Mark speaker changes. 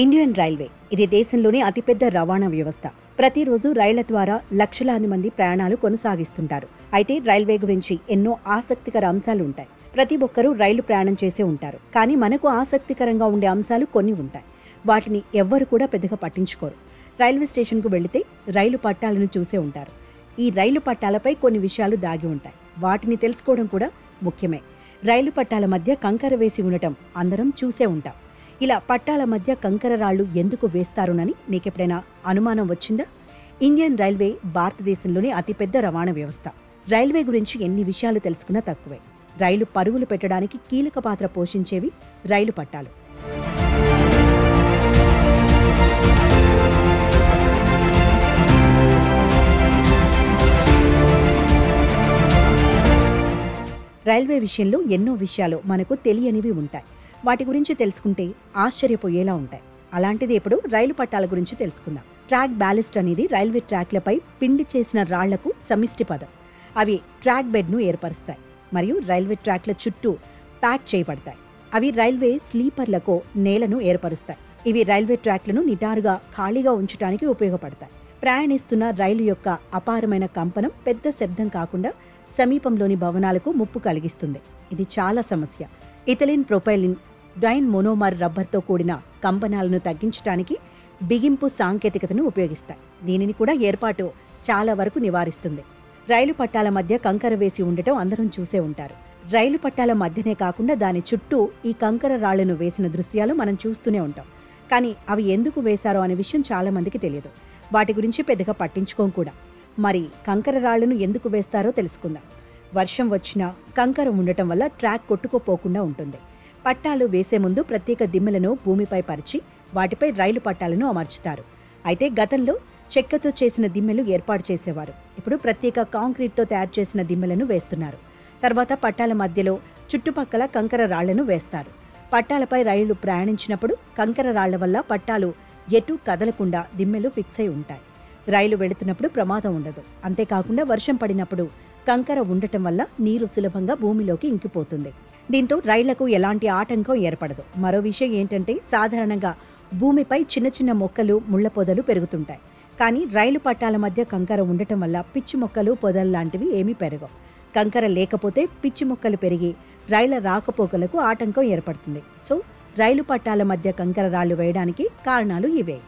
Speaker 1: Indian railway ఇది దేశంలోని అతిపెద్ద రవాణా వ్యవస్థ. ప్రతిరోజు రైళ్ల ద్వారా లక్షలాది మంది ప్రయాణాలు కొనసాగిస్తుంటారు. అయితే రైల్వే గురించి ఎన్నో ఆసక్తికర అంశాలు ఉంటాయి. ప్రతి ఒక్కరూ రైలు ప్రయాణం చేసే ఉంటారు. కానీ మనకు ఆసక్తికరంగా ఉండే అంశాలు కొన్ని ఉంటాయి. వాటిని ఎవ్వరు కూడా పెద్దగా పట్టించుకోరు. రైల్వే స్టేషన్కు వెళితే రైలు పట్టాలను చూసే ఉంటారు. ఈ రైలు పట్టాలపై కొన్ని విషయాలు దాగి ఉంటాయి. వాటిని తెలుసుకోవడం కూడా ముఖ్యమే. రైలు పట్టాల మధ్య కంకర వేసి ఉండటం అందరం చూసే ఉంటాం. ఇలా పట్టాల మధ్య కంకర రాళ్లు ఎందుకు వేస్తారోనని మీకెప్పుడైనా అనుమానం వచ్చిందా? ఇండియన్ రైల్వే భారతదేశంలోని అతిపెద్ద రవాణా వ్యవస్థ. రైల్వే గురించి ఎన్ని విషయాలు తెలుసుకున్నా తక్కువే. రైలు పరుగులు పెట్టడానికి కీలక పాత్ర పోషించేవి రైలు పట్టాలు. రైల్వే విషయంలో ఎన్నో విషయాలు మనకు తెలియనివి ఉంటాయి. వాటి గురించి తెలుసుకుంటే ఆశ్చర్యపోయేలా ఉంటాయి. అలాంటిది ఇప్పుడు రైలు పట్టాల గురించి తెలుసుకుందాం. ట్రాక్ బ్యాలిస్ట్ అనేది రైల్వే ట్రాక్లపై పిండి చేసిన రాళ్లకు సమిష్టి పదం. అవి ట్రాక్ బెడ్ను ఏర్పరుస్తాయి మరియు రైల్వే ట్రాక్ల చుట్టూ ప్యాక్ చేయబడతాయి. అవి రైల్వే స్లీపర్లకు నేలను ఏర్పరుస్తాయి. ఇవి రైల్వే ట్రాక్లను నిటారుగా ఖాళీగా ఉంచడానికి ఉపయోగపడతాయి. ప్రయాణిస్తున్న రైలు యొక్క అపారమైన కంపనం పెద్ద శబ్దం కాకుండా సమీపంలోని భవనాలకు ముప్పు కలిగిస్తుంది. ఇది చాలా సమస్య. ఇథిలిన్ ప్రొపైలిన్ డైన్ మోనోమర్ రబ్బర్తో కూడిన కంపనాలను తగ్గించడానికి బిగింపు సాంకేతికతను ఉపయోగిస్తాయి. దీనిని కూడా ఏర్పాటు చాలా వరకు నివారిస్తుంది. రైలు పట్టాల మధ్య కంకర వేసి ఉండటం అందరం చూసే ఉంటారు. రైలు పట్టాల మధ్యనే కాకుండా దాని చుట్టూ ఈ కంకర రాళ్లను వేసిన దృశ్యాలు మనం చూస్తూనే ఉంటాం. కానీ అవి ఎందుకు వేశారో అనే విషయం చాలా మందికి తెలియదు. వాటి గురించి పెద్దగా పట్టించుకోం కూడా. మరి కంకర రాళ్లను ఎందుకు వేస్తారో తెలుసుకుందాం. వర్షం వచ్చినా కంకర ఉండటం వల్ల ట్రాక్ కొట్టుకుపోకుండా ఉంటుంది. పట్టాలు వేసే ముందు ప్రత్యేక దిమ్మెలను భూమిపై పరిచి వాటిపై రైలు పట్టాలను అమర్చుతారు. అయితే గతంలో చెక్కతో చేసిన దిమ్మెలు ఏర్పాటు చేసేవారు. ఇప్పుడు ప్రత్యేక కాంక్రీట్తో తయారు చేసిన దిమ్మెలను వేస్తున్నారు. తర్వాత పట్టాల మధ్యలో చుట్టుపక్కల కంకర రాళ్లను వేస్తారు. పట్టాలపై రైళ్లు ప్రయాణించినప్పుడు కంకర రాళ్ల వల్ల పట్టాలు ఎటూ కదలకుండా దిమ్మెలు ఫిక్స్ అయి ఉంటాయి. రైలు వెళుతున్నప్పుడు ప్రమాదం ఉండదు. అంతేకాకుండా వర్షం పడినప్పుడు కంకర ఉండటం వల్ల నీరు సులభంగా భూమిలోకి ఇంకిపోతుంది. దీంతో రైళ్లకు ఎలాంటి ఆటంకం ఏర్పడదు. మరో విషయం ఏంటంటే సాధారణంగా భూమిపై చిన్న చిన్న మొక్కలు ముళ్ల పొదలు పెరుగుతుంటాయి. కానీ రైలు పట్టాల మధ్య కంకర ఉండటం వల్ల పిచ్చి మొక్కలు పొదలు లాంటివి ఏమీ పెరగవు. కంకర లేకపోతే పిచ్చి మొక్కలు పెరిగి రైళ్ల రాకపోకలకు ఆటంకం ఏర్పడుతుంది. సో రైలు పట్టాల మధ్య కంకర రాళ్లు వేయడానికి కారణాలు ఇవే.